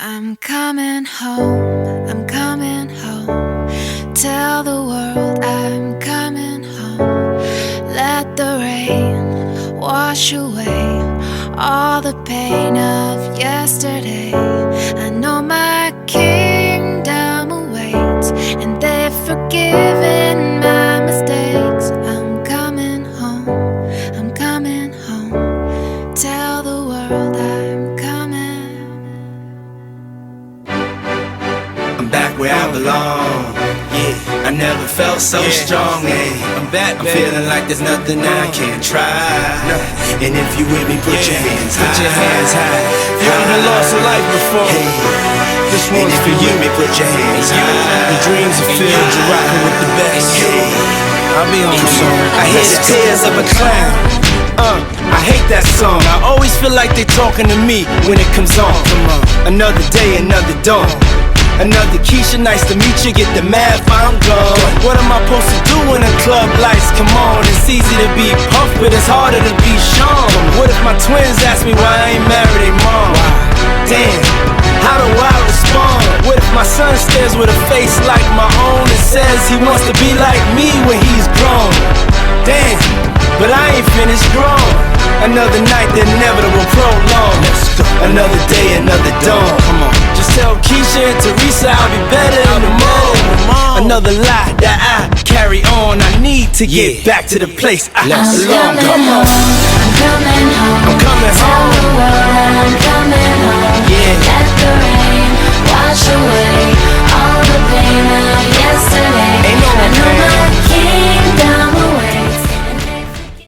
I'm coming home, I'm coming home. Tell the world I'm coming home. Let the rain wash away all the pain of yesterday. I know my kingdom awaits, and they've forgiven my mistakes. I'm coming home, I'm coming home. Tell the world I'm coming. I'm back where I belong. Yeah, I never felt so strong. Yeah, I'm back. I'm feeling like there's nothing I can't try. And if you with me, put your hands high. Put your hands high. If you ever lost a life before, this And one's if for you you. with me, put your hands high. The dreams are filled, you're rocking with the best. I'll be on the song. I hear the tears of a clown. I hate that song. I always feel like they talking to me when it comes on. Another day, another dawn. Another Keisha, nice to meet you. Get the math, I'm gone. What am I supposed to do when the club lights come on? It's easy to be puffed, but it's harder to be Sean. What if my twins ask me why I ain't married their mom? Damn, how do I respond? What if my son stares with a face like my own and says he wants to be like me when he's grown? Damn, but I ain't finished grown. Another night, the inevitable prolong. Another day, another dawn. Come on. Just tell Keisha and Teresa I'll be better in the morning. Another lie that I carry on. I need to get back to the place I belong. Come on.